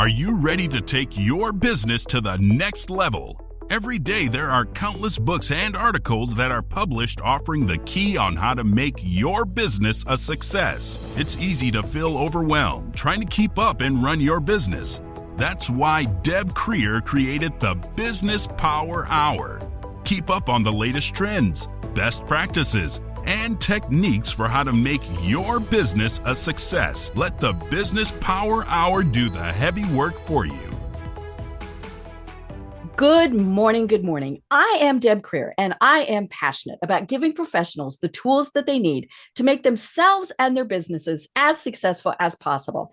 Are you ready to take your business to the next level? Every day, there are countless books and articles that are published offering the key on how to make your business a success. It's easy to feel overwhelmed trying to keep up and run your business. That's why Deb Creer created the Business Power Hour. Keep up on the latest trends, best practices, and techniques for how to make your business a success. Let the Business Power Hour do the heavy work for you. Good morning. Good morning. I am Deb Creer, and I am passionate about giving professionals the tools that they need to make themselves and their businesses as successful as possible.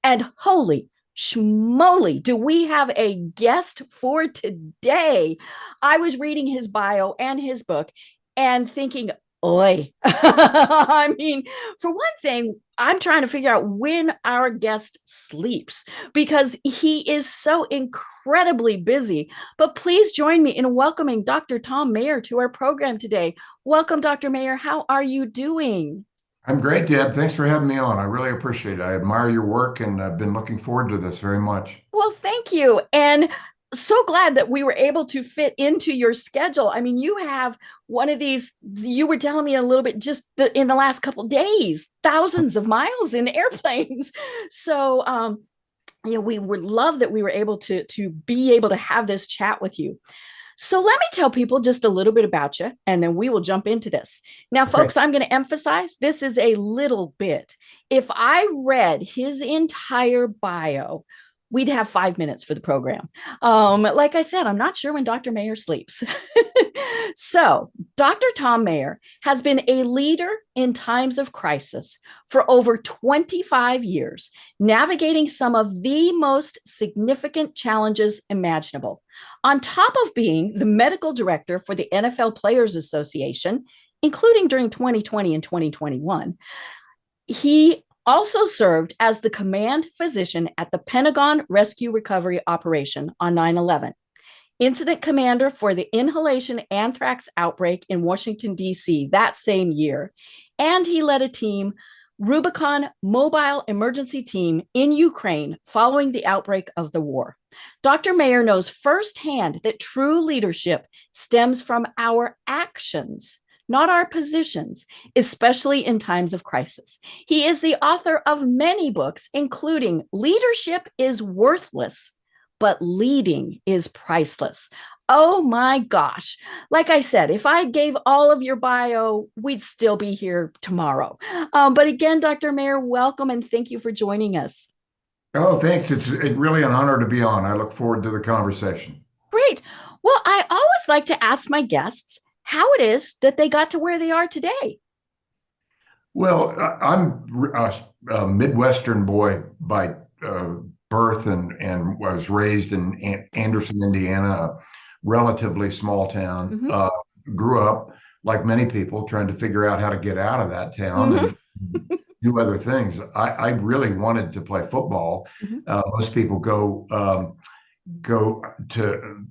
And holy schmoly, do we have a guest for today? I was reading his bio and his book and thinking, oi. I mean, for one thing, I'm trying to figure out when our guest sleeps because he is so incredibly busy. But please join me in welcoming Dr. Thom Mayer to our program today. Welcome, Dr. Mayer. How are you doing? I'm great, Deb. Thanks for having me on. I really appreciate it. I admire your work and I've been looking forward to this very much. Well, thank you. And so glad that we were able to fit into your schedule. I mean, you have one of these, you were telling me a little bit just in the last couple of days, thousands of miles in airplanes. So, we would love that we were able to be able to have this chat with you. So let me tell people just a little bit about you, and then we will jump into this. Now, folks, I'm going to emphasize this is a little bit. If I read his entire bio, we'd have 5 minutes for the program. Like I said, I'm not sure when Dr. Mayer sleeps. So Dr. Thom Mayer has been a leader in times of crisis for over 25 years, navigating some of the most significant challenges imaginable. On top of being the medical director for the NFL Players Association, including during 2020 and 2021, he also served as the command physician at the Pentagon Rescue Recovery Operation on 9/11, incident commander for the inhalation anthrax outbreak in Washington, D.C. that same year, and he led a team, Rubicon mobile emergency team in Ukraine following the outbreak of the war. Dr. Mayer knows firsthand that true leadership stems from our actions, not our positions, especially in times of crisis. He is the author of many books, including Leadership is Worthless, but Leading is Priceless. Oh my gosh. Like I said, if I gave all of your bio, we'd still be here tomorrow. But again, Dr. Mayer, welcome and thank you for joining us. Oh, thanks. It's really an honor to be on. I look forward to the conversation. Great. Well, I always like to ask my guests how it is that they got to where they are today. Well, I'm a Midwestern boy by birth and was raised in Anderson, Indiana, a relatively small town. Mm-hmm. Grew up, like many people, trying to figure out how to get out of that town Mm-hmm. and do other things. I really wanted to play football. Mm-hmm. Most people go to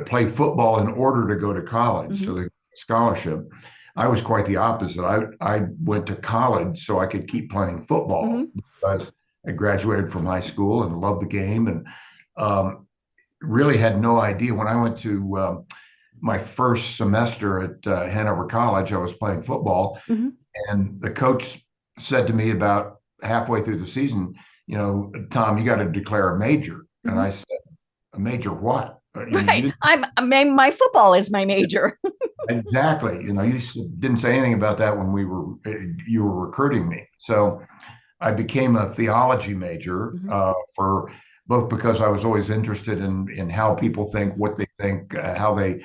play football in order to go to college, Mm-hmm. so the scholarship. I was quite the opposite. I went to college so I could keep playing football Mm-hmm. because I graduated from high school and loved the game and really had no idea. When I went to my first semester at Hanover College, I was playing football, Mm-hmm. and the coach said to me about halfway through the season, Thom, you got to declare a major. Mm-hmm. And I said, a major what? Right. My football is my major. Exactly. You didn't say anything about that when you were recruiting me. So I became a theology major Mm-hmm. for both because I was always interested in how people think, what they think, how they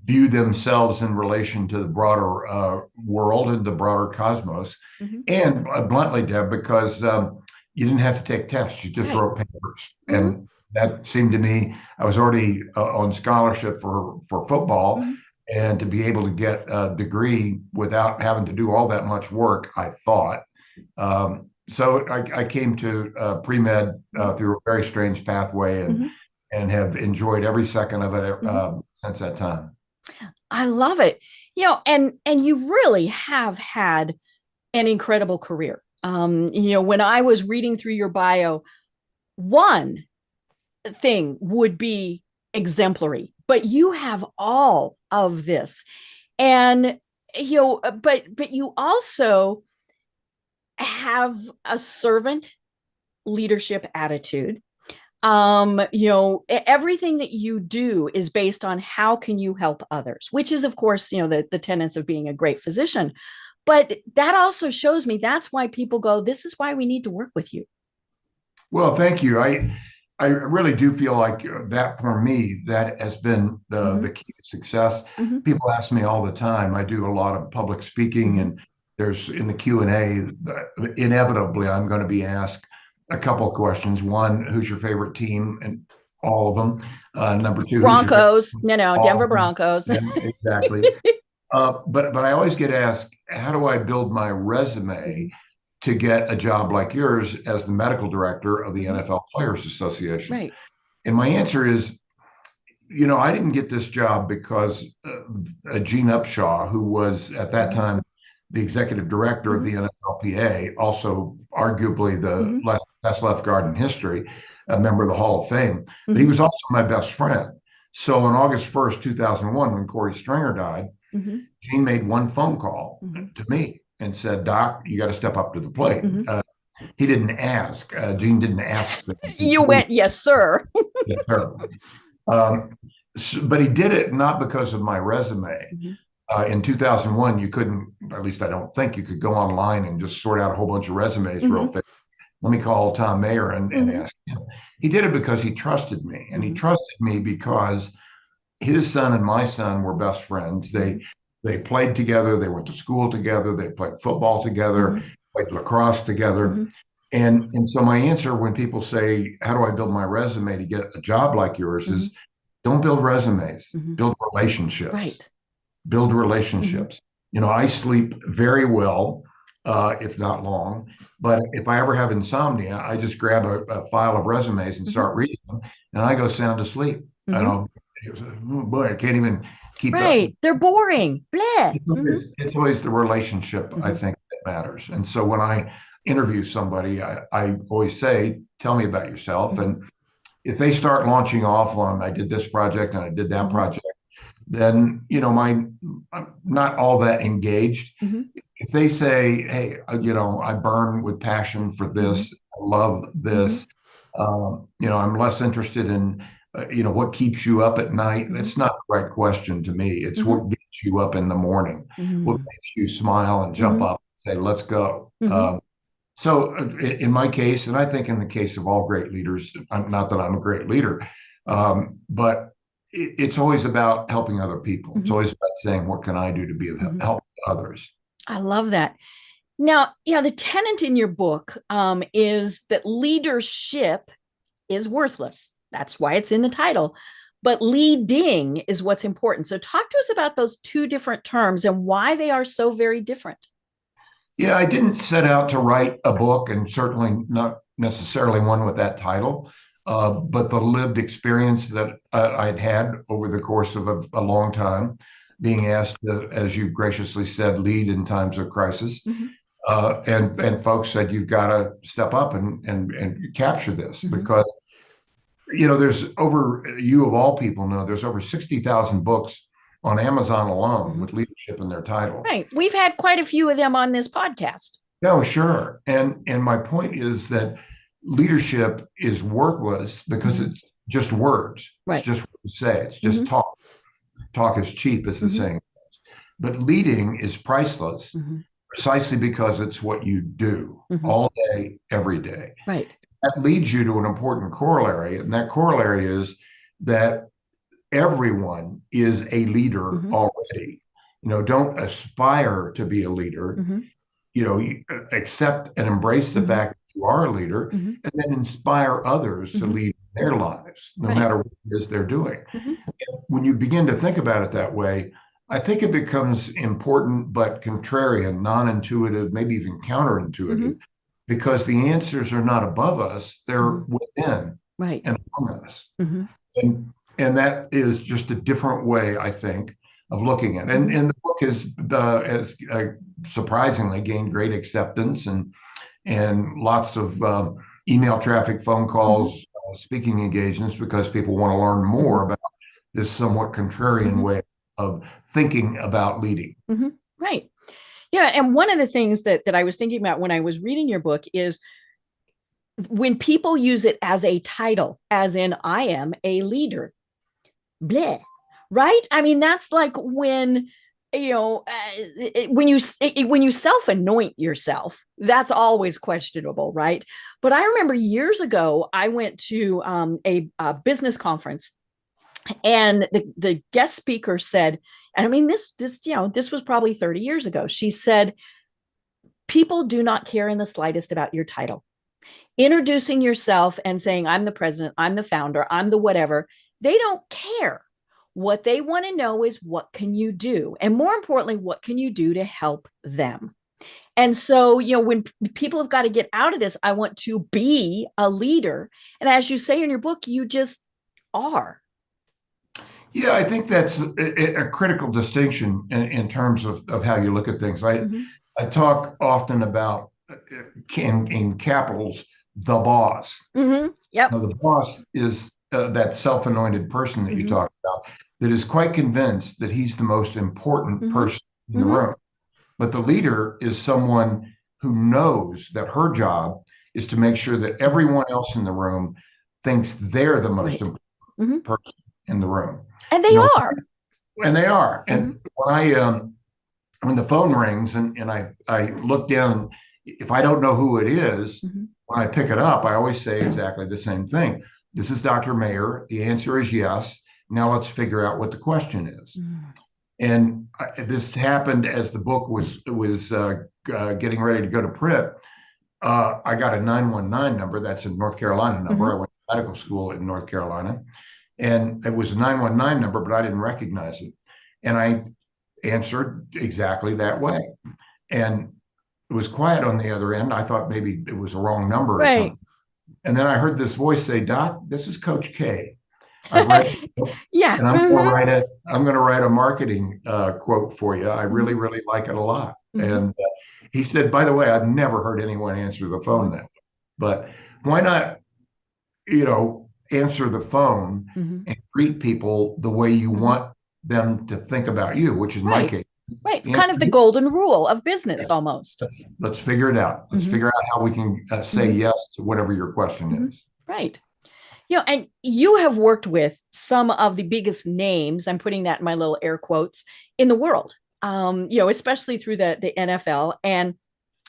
view themselves in relation to the broader world and the broader cosmos. Mm-hmm. And bluntly, Deb, because you didn't have to take tests, you just Right. wrote papers. Mm-hmm. And that seemed to me, I was already on scholarship for football. Mm-hmm. And to be able to get a degree without having to do all that much work, I thought. So I came to pre-med through a very strange pathway Mm-hmm. and have enjoyed every second of it Mm-hmm. since that time. I love it. And you really have had an incredible career. When I was reading through your bio, one, thing would be exemplary, but you have all of this. And but you also have a servant leadership attitude. Everything that you do is based on how can you help others, which is, of course, the tenets of being a great physician. But that also shows me that's why people go, this is why we need to work with you. Well, thank you. I really do feel like that for me, that has been the key to success. People ask me all the time. I do a lot of public speaking, and there's in the Q&A, inevitably, I'm going to be asked a couple of questions. One, who's your favorite team? And all of them. Number two, Broncos. Denver Broncos. Yeah, exactly. But I always get asked, how do I build my resume to get a job like yours as the medical director of the NFL Players Association? Right. And my answer is, I didn't get this job because Gene Upshaw, who was at that time the executive director of the NFLPA, also arguably the best left guard in history, a member of the Hall of Fame, but he was also my best friend. So on August 1st, 2001, when Corey Stringer died, Gene made one phone call to me and said, Doc, you got to step up to the plate. He didn't ask. Gene didn't ask. You went, yes, sir. Yes, sir. But he did it not because of my resume. In 2001, you couldn't, at least I don't think, you could go online and just sort out a whole bunch of resumes real fast. Let me call Thom Mayer and ask him. He did it because he trusted me. And he trusted me because his son and my son were best friends. They played together. They went to school together. They played football together, played lacrosse together. And so my answer when people say, how do I build my resume to get a job like yours is don't build resumes, build relationships. Right. Build relationships. I sleep very well, if not long, but if I ever have insomnia, I just grab a file of resumes and start reading them, and I go sound asleep. Oh boy, I can't even keep up. They're boring. Bleh. It's always the relationship, I think, that matters. And so when I interview somebody, I always say, tell me about yourself. And if they start launching off on, I did this project and I did that project, then, I'm not all that engaged. If they say, hey, I burn with passion for this, I love this, I'm less interested in, what keeps you up at night. That's not the right question to me. It's what gets you up in the morning, what makes you smile and jump up and say, let's go. So in my case, and I think in the case of all great leaders, not that I'm a great leader, but it's always about helping other people. It's always about saying, what can I do to be of help to others? I love that. Now, the tenet in your book is that leadership is worthless. That's why it's in the title. But leading is what's important. So talk to us about those two different terms and why they are so very different. Yeah, I didn't set out to write a book, and certainly not necessarily one with that title. But the lived experience that I'd had over the course of a long time, being asked to, as you graciously said, lead in times of crisis. And folks said, you've got to step up and capture this because, there's you of all people know, there's over 60,000 books on Amazon alone with leadership in their title. Right. We've had quite a few of them on this podcast. No, sure. And my point is that leadership is worthless because it's just words. Right. It's just what you say. It's just talk. Talk is cheap, as the saying is. But leading is priceless precisely because it's what you do all day, every day. Right. That leads you to an important corollary. And that corollary is that everyone is a leader already. Don't aspire to be a leader. You accept and embrace the fact that you are a leader and then inspire others to lead their lives, no matter what it is they're doing. When you begin to think about it that way, I think it becomes important, but contrarian, non-intuitive, maybe even counterintuitive, because the answers are not above us, they're within and among us. And that is just a different way, I think, of looking at it. And the book has surprisingly gained great acceptance and lots of email traffic, phone calls, speaking engagements because people want to learn more about this somewhat contrarian way of thinking about leading. Right. Yeah. And one of the things that I was thinking about when I was reading your book is when people use it as a title, as in, I am a leader, bleh, right? I mean, that's like when, when you self-anoint yourself, that's always questionable, right? But I remember years ago, I went to a business conference, and the guest speaker said, and I mean, this was probably 30 years ago. She said, people do not care in the slightest about your title. Introducing yourself and saying, I'm the president, I'm the founder, I'm the whatever, they don't care. What they want to know is, what can you do? And more importantly, what can you do to help them? And so, when people have got to get out of this, I want to be a leader. And as you say in your book, you just are. Yeah, I think that's a critical distinction in terms of how you look at things. I talk often about, in capitals, the boss. Yep. Now, the boss is that self-anointed person that you talk about, that is quite convinced that he's the most important person in the room. But the leader is someone who knows that her job is to make sure that everyone else in the room thinks they're the most important person in the room. And they are. And they are. And when the phone rings and I look down, if I don't know who it is, when I pick it up, I always say exactly the same thing. This is Dr. Mayer. The answer is yes. Now let's figure out what the question is. And this happened as the book was getting ready to go to print. I got a 919 number. That's a North Carolina number. I went to medical school in North Carolina. And it was a 919 number, but I didn't recognize it. And I answered exactly that way. And it was quiet on the other end. I thought maybe it was a wrong number or something. And then I heard this voice say, "Doc, this is Coach K. I've read yeah. And I'm going to write a marketing quote for you. I really, really like it a lot." And he said, "By the way, I've never heard anyone answer the phone that way. But why not, answer the phone and treat people the way you want them to think about you," which is my case. Right. It's kind of the golden rule of business almost. Let's figure it out. Let's figure out how we can say yes to whatever your question is. Right. And you have worked with some of the biggest names, I'm putting that in my little air quotes, in the world, especially through the NFL. And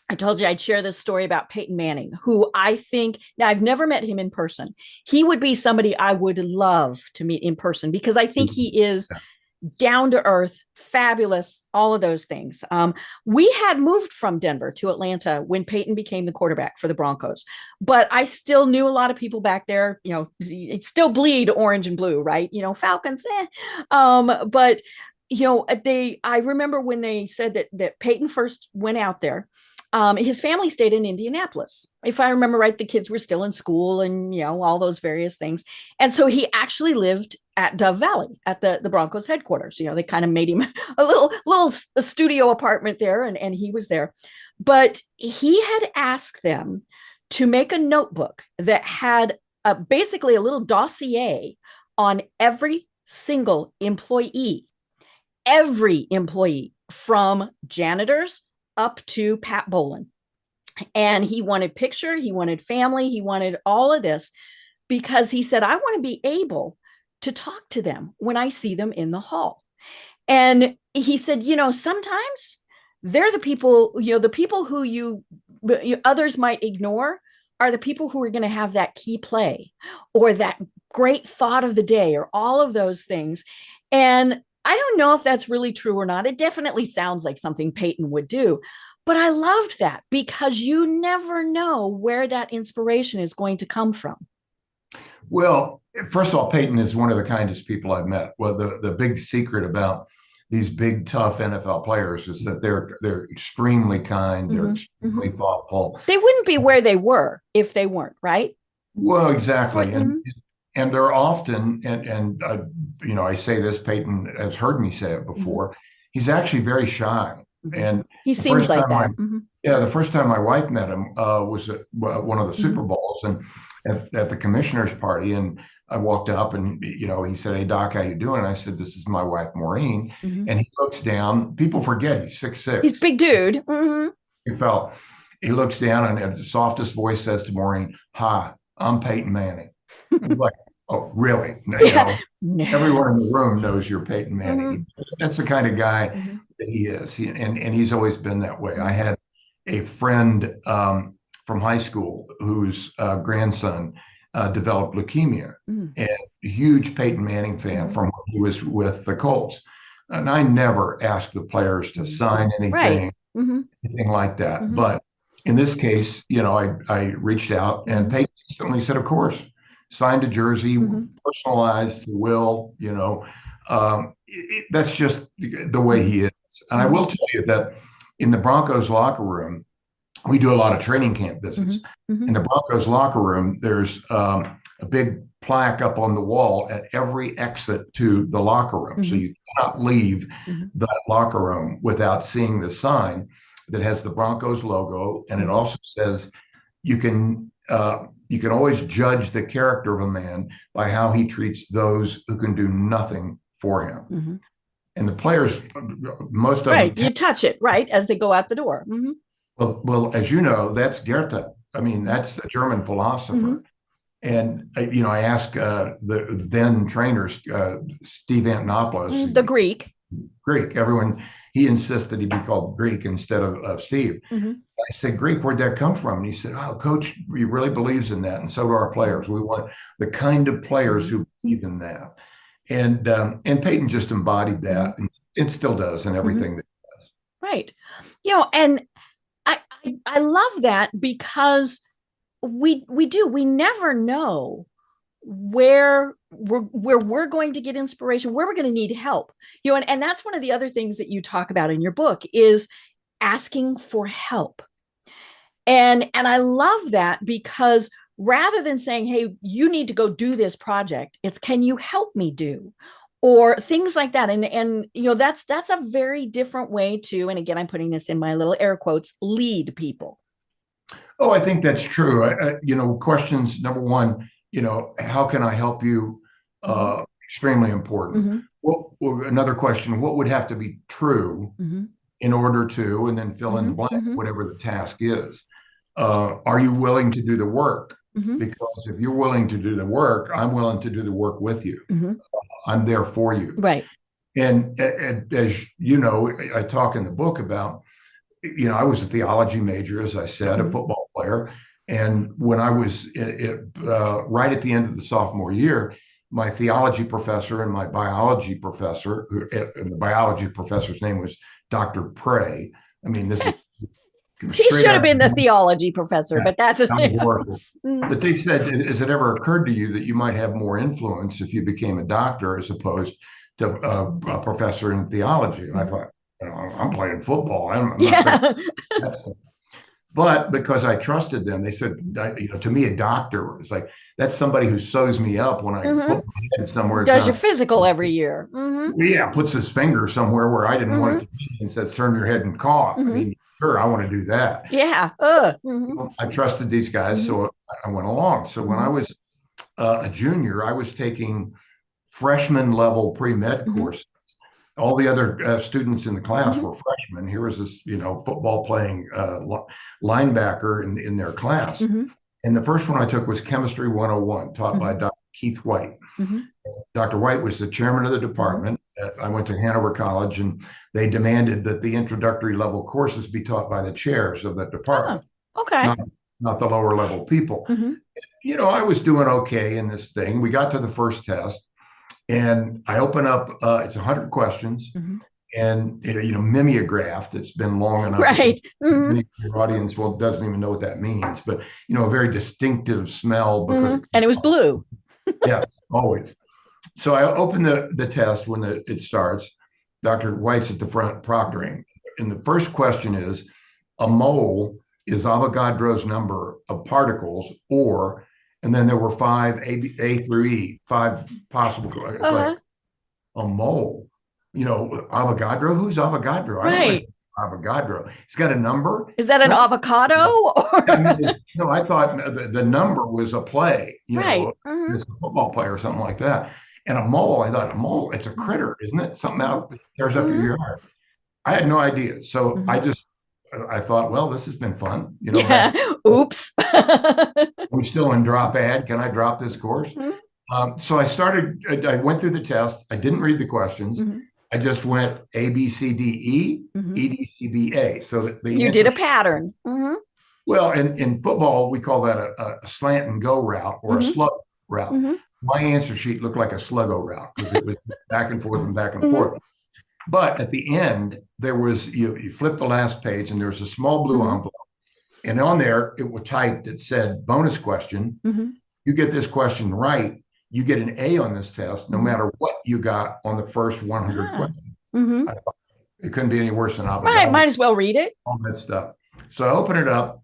I told you I'd share this story about Peyton Manning, who I think, now I've never met him in person. He would be somebody I would love to meet in person because I think he is down to earth, fabulous, all of those things. We had moved from Denver to Atlanta when Peyton became the quarterback for the Broncos, but I still knew a lot of people back there, still bleed orange and blue, right? Falcons. But I remember when they said that Peyton first went out there. His family stayed in Indianapolis. If I remember right, the kids were still in school and, all those various things. And so he actually lived at Dove Valley at the Broncos headquarters. They kind of made him a little studio apartment there, and he was there. But he had asked them to make a notebook that had basically a little dossier on every single employee, from janitors up to Pat Bolin. And he wanted picture, he wanted family, he wanted all of this because he said, I want to be able to talk to them when I see them in the hall. And he said, sometimes they're the people, the people who others might ignore are the people who are going to have that key play or that great thought of the day or all of those things. And I don't know if that's really true or not. It definitely sounds like something Peyton would do. But I loved that because you never know where that inspiration is going to come from. Well, first of all, Peyton is one of the kindest people I've met. Well, the big secret about these big, tough NFL players is that they're extremely kind. They're extremely thoughtful. They wouldn't be where they were if they weren't, right? Well, exactly. And they're often, and I say this, Peyton has heard me say it before, he's actually very shy. And he the seems first like time that. the first time my wife met him was at one of the Super Bowls and at the commissioner's party. And I walked up and, he said, "Hey, Doc, how you doing?" And I said, "This is my wife, Maureen." And he looks down. People forget he's 6'6". He's a big dude. He looks down and the softest voice says to Maureen, "Hi, I'm Peyton Manning." I'm like, "Oh, really?" Yeah. Everyone in the room knows you're Peyton Manning. That's the kind of guy that he is. And he's always been that way. I had a friend from high school whose grandson developed leukemia, and a huge Peyton Manning fan from when he was with the Colts. And I never asked the players to sign anything, anything like that. But in this case, I reached out and Peyton instantly said, "Of course." Signed a jersey, personalized to Will, that's just the way he is. And I will tell you that in the Broncos locker room, we do a lot of training camp visits. In the Broncos locker room, there's a big plaque up on the wall at every exit to the locker room. So you cannot leave that locker room without seeing the sign that has the Broncos logo. And it also says you can always judge the character of a man by how he treats those who can do nothing for him. And the players, most of them, you touch it as they go out the door. Well, as you know, that's Goethe. I mean, that's a German philosopher. And I asked the then trainers, Steve Antonopoulos, the Greek. Everyone, he insisted he be called Greek instead of Steve. I said, "Greek, where'd that come from?" And he said, "Oh, Coach, he really believes in that, and so do our players. We want the kind of players who believe in that." And Peyton just embodied that, and it still does in everything that he does. Right. And I love that because we never know where we're going to get inspiration, where we're going to need help. And that's one of the other things that you talk about in your book is asking for help. And I love that because rather than saying, "Hey, you need to go do this project," it's, "Can you help me do?" Or things like that. And that's a very different way to, and again, I'm putting this in my little air quotes, lead people. Oh, I think that's true. Questions, number one, how can I help you? Extremely important. Well, another question, what would have to be true in order to, and then fill in the blank, whatever the task is. Are you willing to do the work? Because if you're willing to do the work, I'm willing to do the work with you. I'm there for you. Right. And as you know, I talk in the book about, I was a theology major, as I said, a football player. And when I was right at the end of the sophomore year, my theology professor and my biology professor, and the biology professor's name was Dr. Prey. I mean, this is he should have been the theology professor, but that's a But they said, "Has it ever occurred to you that you might have more influence if you became a doctor as opposed to a professor in theology?" And I thought, I'm playing football. I'm not But because I trusted them, they said, to me, a doctor is like, that's somebody who sews me up when I put my head somewhere. Does your physical every year. Yeah, puts his finger somewhere where I didn't want it to be and says, "Turn your head and cough." I mean, sure, I want to do that. Yeah. I trusted these guys, so I went along. So when I was a junior, I was taking freshman level pre-med courses. All the other students in the class were freshmen. Here was this, football playing linebacker in their class. And the first one I took was Chemistry 101, taught by Dr. Keith White. Dr. White was the chairman of the department. I went to Hanover College, and they demanded that the introductory level courses be taught by the chairs of the department. Okay. Not the lower level people. I was doing okay in this thing. We got to the first test. And I open up, it's 100 questions, and mimeographed. It's been long enough. Right. Your audience doesn't even know what that means, but a very distinctive smell because and it was blue. Yeah, always. So I open the test when it starts. Dr. White's at the front proctoring, and the first question is, a mole is Avogadro's number of particles, and then there were 5 A through E, 5 possible. It's like a mole, Avogadro. Who's Avogadro? Right. Avogadro. It's got a number. Is that an No, avocado? I mean, no, I thought the number was a play, Right. this football player or something like that. And a mole, I thought, a mole, it's a critter, isn't it? Something out tears up your yard. I had no idea. So I thought, well, this has been fun. Yeah. Oops. We're still in drop ad. Can I drop this course? So I went through the test. I didn't read the questions. I just went A, B, C, D, E, E, D, C, B, A. So you did a pattern. Well, in football, we call that a slant and go route or a slug route. My answer sheet looked like a sluggo route because it was back and forth and back and forth. But at the end, there was, you flip the last page and there was a small blue envelope. And on there, it was typed, it said, bonus question. You get this question right, you get an A on this test, no matter what you got on the first 100 questions. I thought it couldn't be any worse than avocado. Right, might as well read it. All that stuff. So I open it up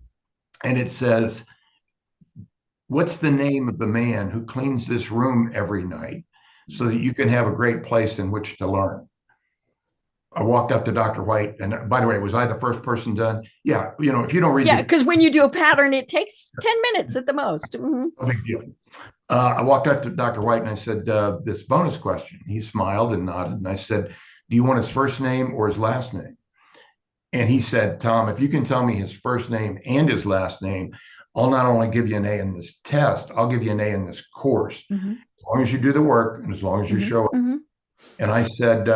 and it says, what's the name of the man who cleans this room every night so that you can have a great place in which to learn? I walked up to Dr. White, and by the way, was I the first person done? Yeah, if you don't read, because when you do a pattern, it takes 10 minutes at the most. No big deal. I walked up to Dr. White and I said, this bonus question. He smiled and nodded, and I said, do you want his first name or his last name? And he said, Tom, if you can tell me his first name and his last name, I'll not only give you an A in this test, I'll give you an A in this course, as long as you do the work and as long as you show up. And I said,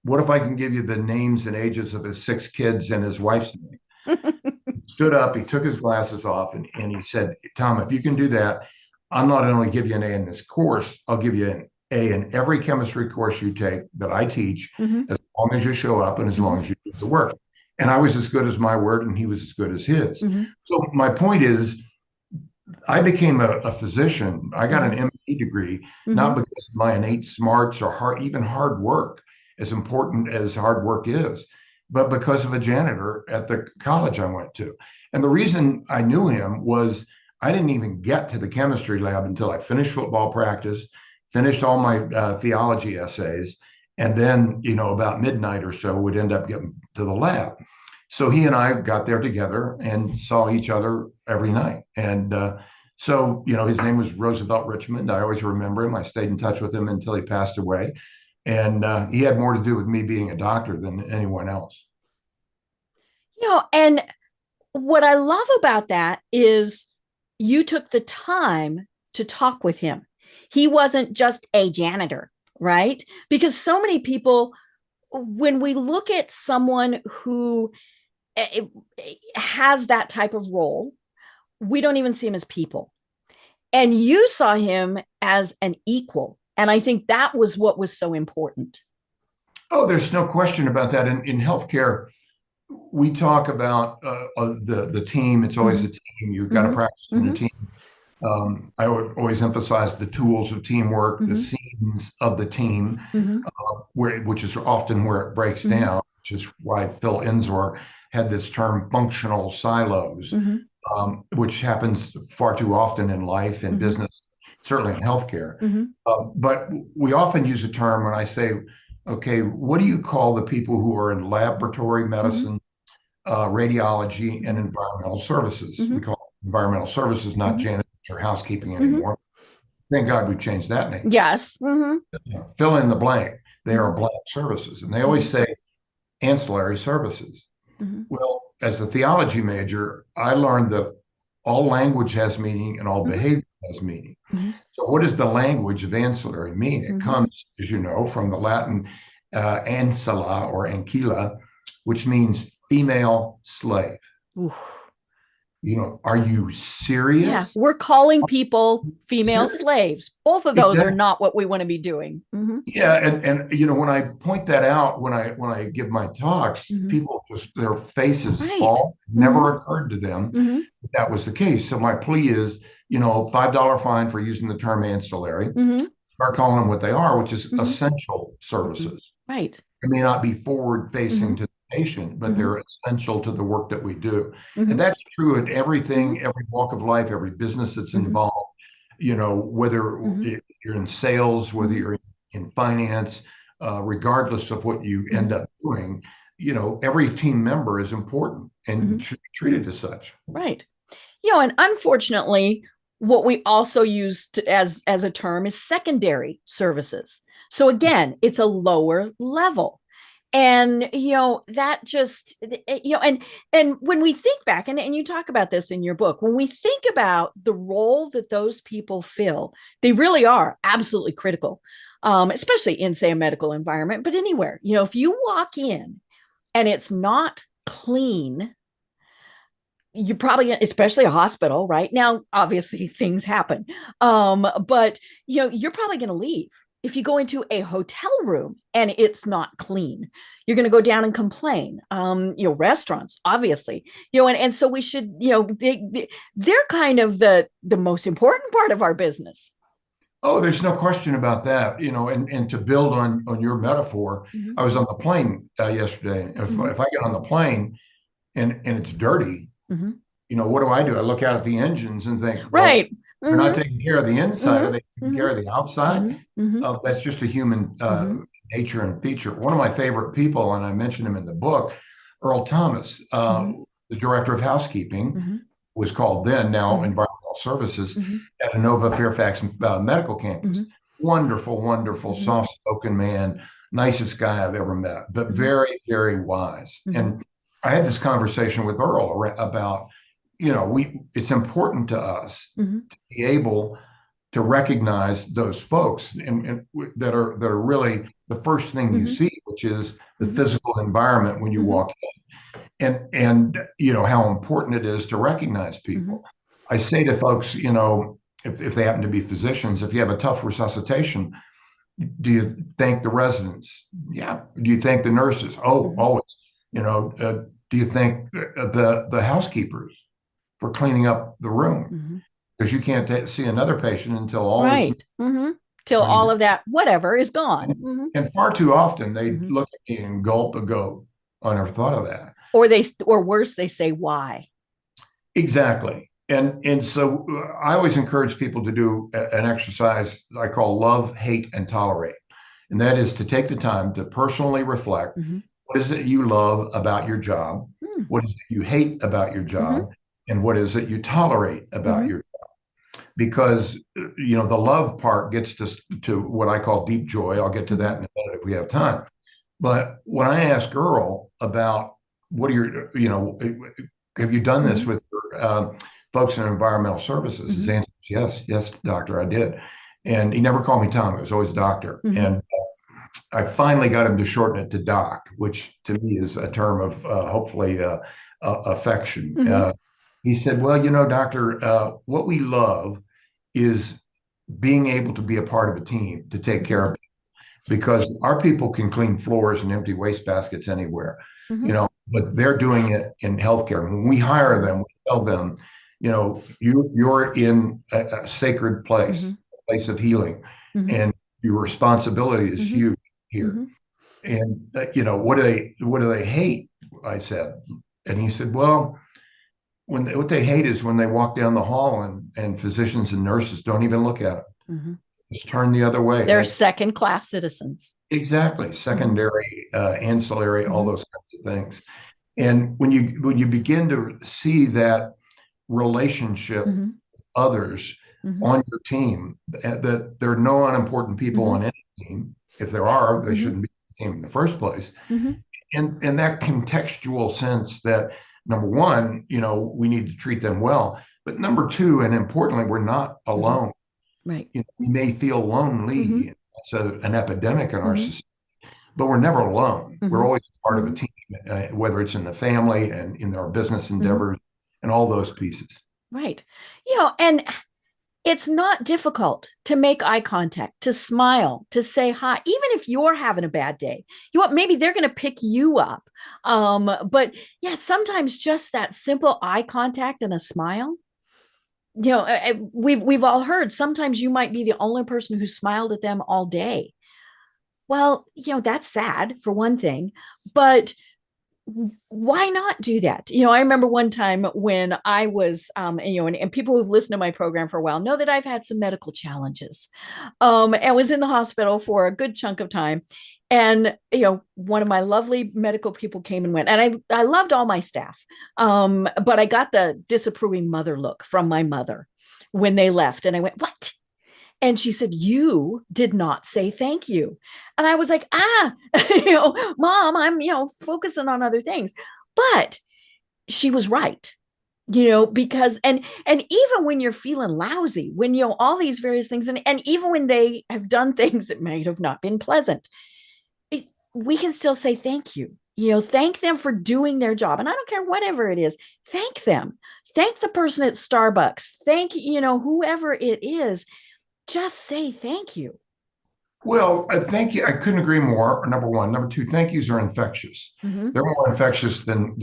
what if I can give you the names and ages of his 6 kids and his wife's name? He stood up, he took his glasses off, and he said, Tom, if you can do that, I'll not only give you an A in this course, I'll give you an A in every chemistry course you take that I teach, as long as you show up and as long as you do the work. And I was as good as my word, and he was as good as his. So my point is, I became a physician. I got an MD degree, not because of my innate smarts or even hard work, as important as hard work is, but because of a janitor at the college I went to. And the reason I knew him was I didn't even get to the chemistry lab until I finished football practice, finished all my theology essays, and then, about midnight or so, would end up getting to the lab. So he and I got there together and saw each other every night. And so, his name was Roosevelt Richmond. I always remember him. I stayed in touch with him until he passed away. And he had more to do with me being a doctor than anyone else. And what I love about that is you took the time to talk with him. He wasn't just a janitor, right? Because so many people, when we look at someone who has that type of role, we don't even see him as people. And you saw him as an equal. And I think that was what was so important. Oh, there's no question about that. In healthcare, we talk about the team. It's always a team. You've got to practice in a team. I always emphasize the tools of teamwork, the scenes of the team, which is often where it breaks down, which is why Phil Enzor had this term functional silos, which happens far too often in life and business, certainly in healthcare. But we often use a term when I say, okay, what do you call the people who are in laboratory medicine, radiology, and environmental services? We call it environmental services, not janitors or housekeeping anymore. Thank God we changed that name. Yes. Fill in the blank. They are blank services. And they always say ancillary services. Well, as a theology major, I learned that all language has meaning and all behavior has meaning. So what does the language of ancillary mean? It comes, as you know, from the Latin ancilla or ancilla, which means female slave. Oof. Are you serious? Yeah, we're calling people female slaves. Both of those are not what we want to be doing. Yeah, and when I point that out, when I give my talks, people just their faces fall. Never occurred to them that was the case. So my plea is, $5 fine for using the term ancillary. Start calling them what they are, which is essential services. Right. It may not be forward facing to the patient, but they're essential to the work that we do. And that's true in everything, every walk of life, every business that's involved, whether you're in sales, whether you're in finance, regardless of what you end up doing, every team member is important and Mm-hmm. should be treated as such. Right. And unfortunately, what we also use as a term is secondary services. So again, it's a lower level. And that just and when we think back, and you talk about this in your book, when we think about the role that those people fill, they really are absolutely critical, especially in, say, a medical environment, but anywhere. If you walk in and it's not clean, you probably, especially a hospital, right? Now, obviously things happen. But you're probably going to leave. If you go into a hotel room and it's not clean, you're going to go down and complain. Restaurants, obviously, and so we should, they're kind of the most important part of our business. Oh, there's no question about that. And to build on your metaphor, Mm-hmm. I was on the plane yesterday. If I get on the plane and it's dirty, Mm-hmm. what do? I look out at the engines and think, well, Right. they're not taking care of the inside. Are they taking Mm-hmm. care of the outside? Mm-hmm. That's just a human nature and feature. One of my favorite people, and I mentioned him in the book, Earl Thomas, the director of housekeeping, was called then, now environmental services, at Inova Fairfax Medical Campus. Wonderful, wonderful, soft-spoken man, nicest guy I've ever met, but very, very wise. And I had this conversation with Earl about, it's important to us to be able to recognize those folks and that are really the first thing you see, which is the physical environment when you walk in, and how important it is to recognize people. I say to folks, if they happen to be physicians, if you have a tough resuscitation, do you thank the residents? Yeah. Do you thank the nurses? Oh, always. Do you thank the housekeepers for cleaning up the room? Because you can't see another patient until all right. Till all of that whatever is gone. And far too often they look at me and gulp a goat. I never thought of that. Or worse, they say why. Exactly. And so I always encourage people to do an exercise I call love, hate, and tolerate. And that is to take the time to personally reflect. What is it you love about your job? What is it you hate about your job? And what is it you tolerate about your job? Because, the love part gets to what I call deep joy. I'll get to that in a minute if we have time. But when I ask Earl about what are your, have you done this with your folks in environmental services? His answer is yes, doctor, I did. And he never called me Tom. It was always doctor. And I finally got him to shorten it to doc, which to me is a term of hopefully affection. He said, well, doctor, what we love is being able to be a part of a team to take care of people, because our people can clean floors and empty waste baskets anywhere, but they're doing it in healthcare. When we hire them, we tell them, you're in a sacred place, a place of healing, and your responsibility is huge here. And what do they hate? I said, and he said, well, what they hate is when they walk down the hall and physicians and nurses don't even look at them. Just turn the other way. They're second-class citizens. Exactly. Secondary, ancillary, all those kinds of things. And when you begin to see that relationship with others on your team, that there are no unimportant people on any team. If there are, they shouldn't be on the team in the first place. And that contextual sense that, number one, we need to treat them well. But number two, and importantly, we're not alone. Right. We may feel lonely. It's an epidemic in our society, but we're never alone. We're always part of a team, whether it's in the family and in our business endeavors and all those pieces. Right. And it's not difficult to make eye contact, to smile, to say hi, even if you're having a bad day. Maybe they're going to pick you up. But yeah, sometimes just that simple eye contact and a smile. We've all heard sometimes you might be the only person who smiled at them all day. Well, that's sad for one thing, but why not do that? I remember one time when I was, and people who've listened to my program for a while know that I've had some medical challenges, and was in the hospital for a good chunk of time. And, one of my lovely medical people came and went, and I loved all my staff. But I got the disapproving mother look from my mother when they left. And I went, what? And she said, you did not say thank you. And I was like, mom, I'm, focusing on other things. But she was right, because, and even when you're feeling lousy, when, all these various things, and even when they have done things that might have not been pleasant, we can still say thank you. Thank them for doing their job. And I don't care whatever it is, thank them. Thank the person at Starbucks. Thank, whoever it is. Just say thank you. Well, thank you. I couldn't agree more. Number one. Number two, thank yous are infectious. Mm-hmm. They're more infectious than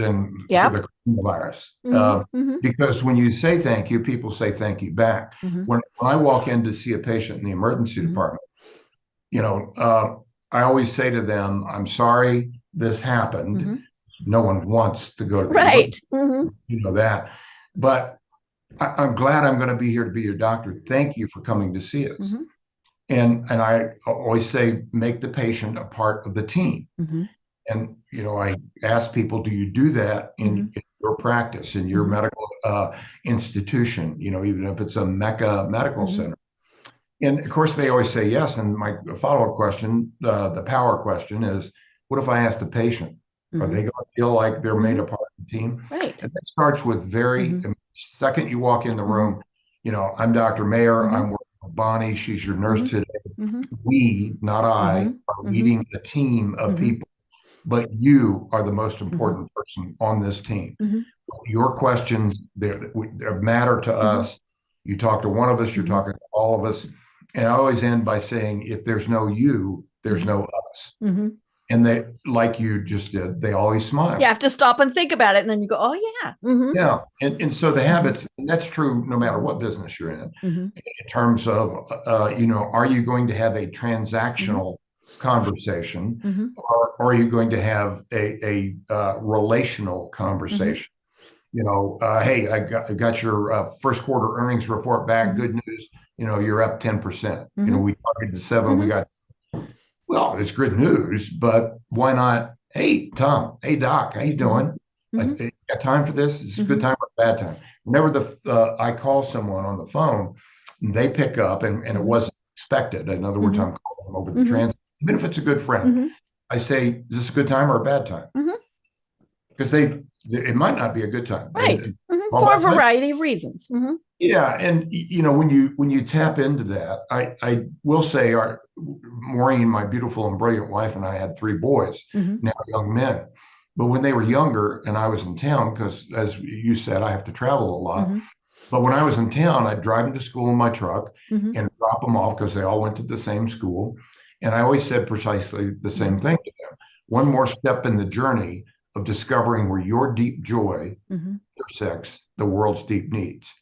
Yep. the coronavirus. Mm-hmm. Because when you say thank you, people say thank you back. Mm-hmm. When I walk in to see a patient in the emergency Mm-hmm. department, I always say to them, I'm sorry this happened. Mm-hmm. No one wants to go to the Right. Mm-hmm. you know that. But I'm glad I'm going to be here to be your doctor. Thank you for coming to see us. Mm-hmm. And I always say, make the patient a part of the team. Mm-hmm. And, I ask people, do you do that in your practice, in your Mm-hmm. medical institution, even if it's a Mecca medical Mm-hmm. center? And of course, they always say yes. And my follow-up question, the power question is, what if I ask the patient? Are they going to feel like they're made a part of the team? Right. And that starts with second you walk in the room, I'm Dr. Mayer. I'm working with Bonnie. She's your nurse today. We, not I, are leading a team of people, but you are the most important person on this team. Your questions, they matter to us. You talk to one of us, you're talking to all of us. And I always end by saying, if there's no you, there's no us. And they, like you just did, they always smile. You have to stop and think about it. And then you go, oh, yeah. Yeah. And so the habits, and that's true no matter what business you're in terms of, are you going to have a transactional conversation or are you going to have a relational conversation? Hey, I got your first quarter earnings report back. Good news. You're up 10%. We targeted 7. We got, well, it's good news, but why not? Hey, Tom. Hey, Doc. How you doing? You got time for this? Is this a good time or a bad time? Whenever I call someone on the phone, they pick up, and it wasn't expected. In other words, I'm calling them over the transit, even if it's a good friend. I say, is this a good time or a bad time? Because it might not be a good time, right? For a variety of reasons. Yeah, and when you tap into that, I will say, Maureen, my beautiful and brilliant wife, and I had 3 boys, now young men. But when they were younger and I was in town, because as you said, I have to travel a lot. But when I was in town, I'd drive them to school in my truck and drop them off because they all went to the same school. And I always said precisely the same thing to them. One more step in the journey of discovering where your deep joy intersects the world's deep needs.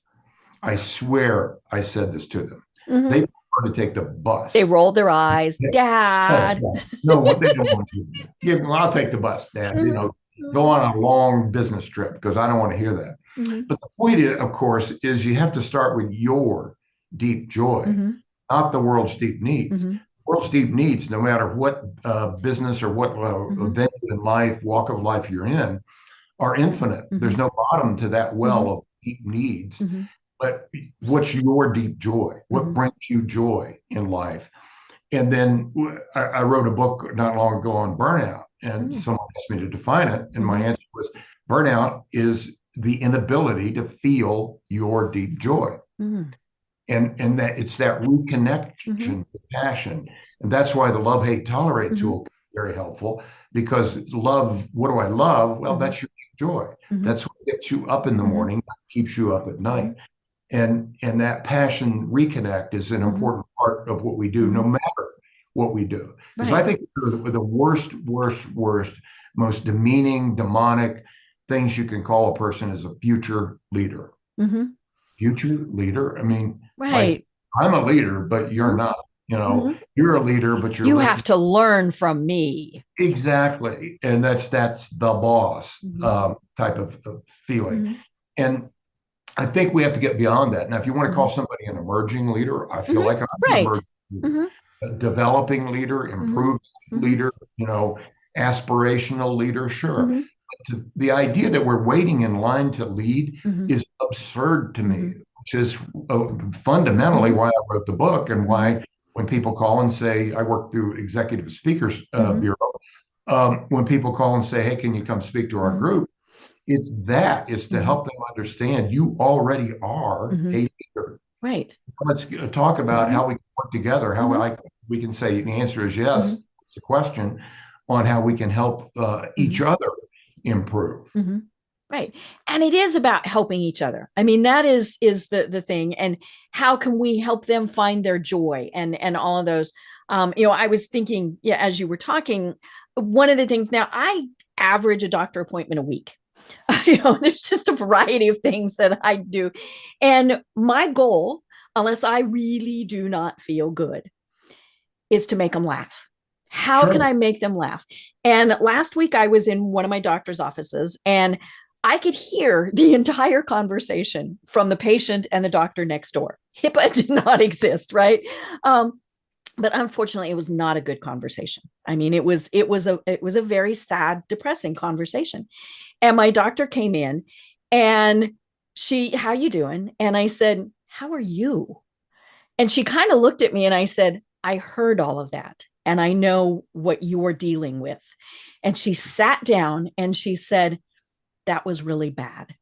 I swear I said this to them. They prefer to take the bus. They rolled their eyes. Dad. No, what they don't want to do. Well, I'll take the bus, Dad. Go on a long business trip because I don't want to hear that. But the point, of course, is you have to start with your deep joy, not the world's deep needs. World's deep needs, no matter what business or what event in life, walk of life you're in, are infinite. There's no bottom to that well of deep needs. But what's your deep joy? What brings you joy in life? And then I wrote a book not long ago on burnout, and someone asked me to define it. And my answer was, burnout is the inability to feel your deep joy. And that it's that reconnection to passion. And that's why the love, hate, tolerate tool is very helpful, because love, what do I love? Well, that's your joy. That's what gets you up in the morning, keeps you up at night. And that passion reconnect is an important part of what we do, no matter what we do. Because I think the worst, most demeaning, demonic things you can call a person is a future leader. Future leader? I mean, like, I'm a leader, but you're not. You're a leader, but you have to learn from me. Exactly. And that's the boss type of feeling. And I think we have to get beyond that. Now, if you want to call somebody an emerging leader, I feel like I'm an emerging leader. A developing leader, improved leader, aspirational leader, sure. Mm-hmm. The idea that we're waiting in line to lead Mm-hmm. is absurd to me, Mm-hmm. which is fundamentally Mm-hmm. why I wrote the book, and Mm-hmm. why when people call and say, I work through Executive Speakers Mm-hmm. Bureau, when people call and say, hey, can you come speak to our Mm-hmm. group? It's to Mm-hmm. help them understand you already are Mm-hmm. a leader. Right. Let's talk about Mm-hmm. how we can work together, how Mm-hmm. we can say the answer is Mm-hmm. yes. It's a question on how we can help Mm-hmm. each other improve. Mm-hmm. Right. And it is about helping each other. I mean, that is the thing. And how can we help them find their joy and all of those. I was thinking, yeah, as you were talking, one of the things now I average a doctor appointment a week. There's just a variety of things that I do. And my goal, unless I really do not feel good, is to make them laugh. How can Sure. I make them laugh? And last week I was in one of my doctor's offices and I could hear the entire conversation from the patient and the doctor next door. HIPAA did not exist, um, but unfortunately, it was not a good conversation. I mean, it was a very sad, depressing conversation. And my doctor came in, and how you doing? And I said, how are you? And she kind of looked at me, and I said, I heard all of that, and I know what you're dealing with. And she sat down and she said, that was really bad.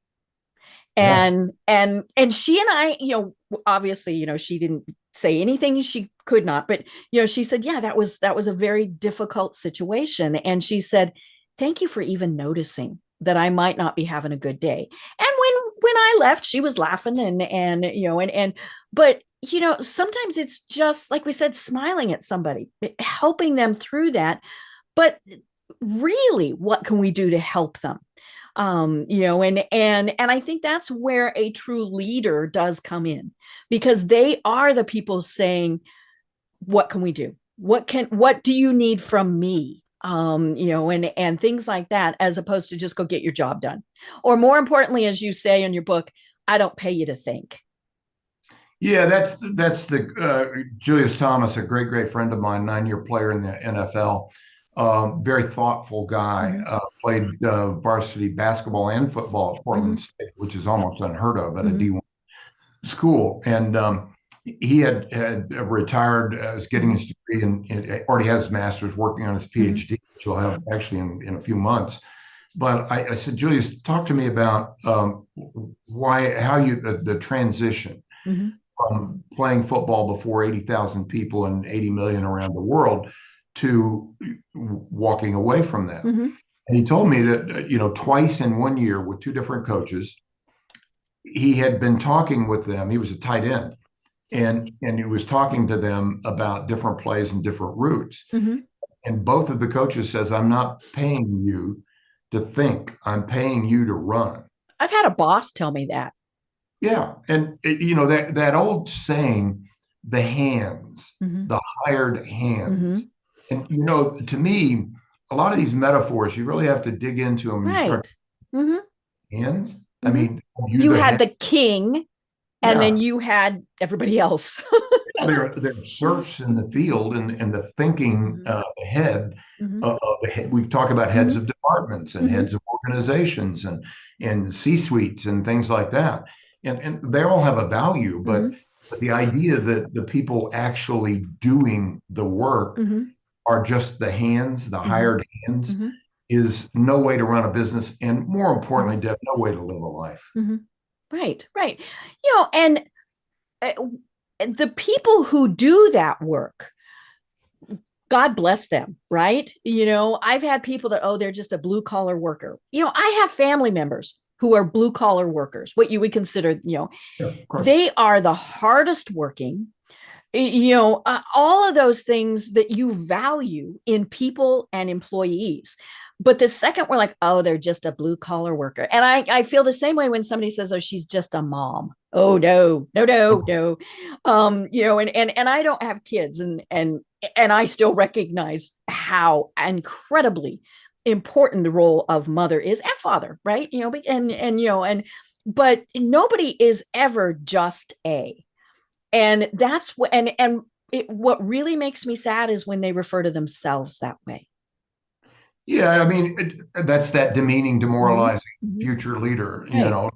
Yeah. And she and I, obviously, she didn't say anything she could not, but she said, yeah, that was a very difficult situation. And she said, thank you for even noticing that I might not be having a good day. And when I left, she was laughing but sometimes it's just like we said, smiling at somebody, helping them through that. But really, what can we do to help them? And I think that's where a true leader does come in, because they are the people saying, what can we do? What do you need from me? And things like that, as opposed to just go get your job done. Or more importantly, as you say in your book, I don't pay you to think. Yeah, that's the Julius Thomas, a great friend of mine, 9-year player in the NFL. Very thoughtful guy. Mm-hmm. Played varsity basketball and football at Mm-hmm. Portland State, which is almost unheard of at a Mm-hmm. D1 school. And he had retired, was getting Mm-hmm. his degree, and already has his master's, working on his Mm-hmm. PhD, which he'll have actually in a few months. But I said, Julius, talk to me about how the transition Mm-hmm. from playing football before 80,000 people and 80 million around the world to walking away from that. Mm-hmm. And he told me that, twice in 1 year with two different coaches, he had been talking with them. He was a tight end, and he was talking to them about different plays and different routes. Mm-hmm. And both of the coaches says, I'm not paying you to think, I'm paying you to run. I've had a boss tell me that. Yeah. And that old saying, the hands, Mm-hmm. the hired Mm-hmm. hands. And to me, a lot of these metaphors, you really have to dig into them and start Right. Mm-hmm. hands. I Mm-hmm. mean, You had the king, and then yeah. you had everybody else. They're serfs in the field, and the thinking Mm-hmm. head. Mm-hmm. We talk about heads Mm-hmm. of departments and Mm-hmm. heads of organizations and C-suites and things like that. And they all have a value, but Mm-hmm. the idea that the people actually doing the work Mm-hmm. are just the hands, the Mm-hmm. hired hands, Mm-hmm. is no way to run a business, and more importantly, Mm-hmm. Deb, no way to live a life. Mm-hmm. Right. And uh, the people who do that work, God bless them, right? I've had people that, they're just a blue collar worker. I have family members who are blue collar workers, what you would consider, Yeah, of course. they are the hardest working, all of those things that you value in people and employees. But the second we're like, they're just a blue collar worker. And I feel the same way when somebody says, she's just a mom. Oh, no. And I don't have kids, and I still recognize how incredibly important the role of mother is, and father, right? But nobody is ever just a. And that's what, and what really makes me sad is when they refer to themselves that way. Yeah, I mean, that's that demeaning, demoralizing Mhm. future leader. Right.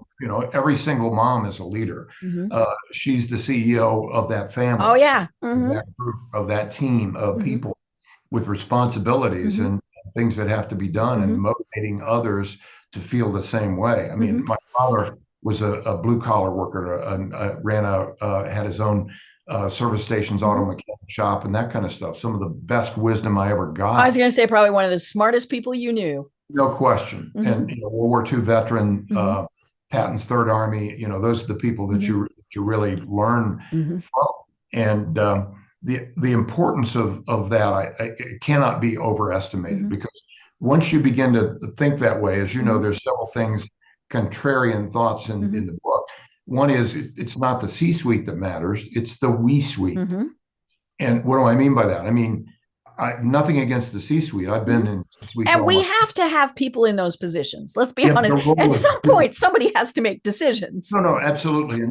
Every single mom is a leader. Mhm. She's the CEO of that Oh family, yeah. of Mhm. that group, of that team of Mhm. people with responsibilities Mhm. and things that have to be done, and Mhm. motivating others to feel the same way. I mean, Mhm. my father was a blue collar worker, and had his own service stations, auto Mhm. mechanic shop, and that kind of stuff. Some of the best wisdom I ever I was got. going to say probably one of the smartest people you knew. No question. And Mhm. World War II veteran, Mhm. Patton's Third Army, those are the people that Mhm. you really learn Mhm. from. And the importance of that it cannot be overestimated, Mhm. because once you begin to think that way, as you know, Mhm. there's several things, contrarian thoughts in Mhm. the book. One is it's not the C-suite that matters, it's the we suite. Mhm. And what do I mean by that? I mean, nothing against the C-suite. I've been Mhm. in C-suites And all we my. have to have people in those positions. Let's be Yeah, but the honest. At role is some point, somebody has to make decisions. no, no, absolutely.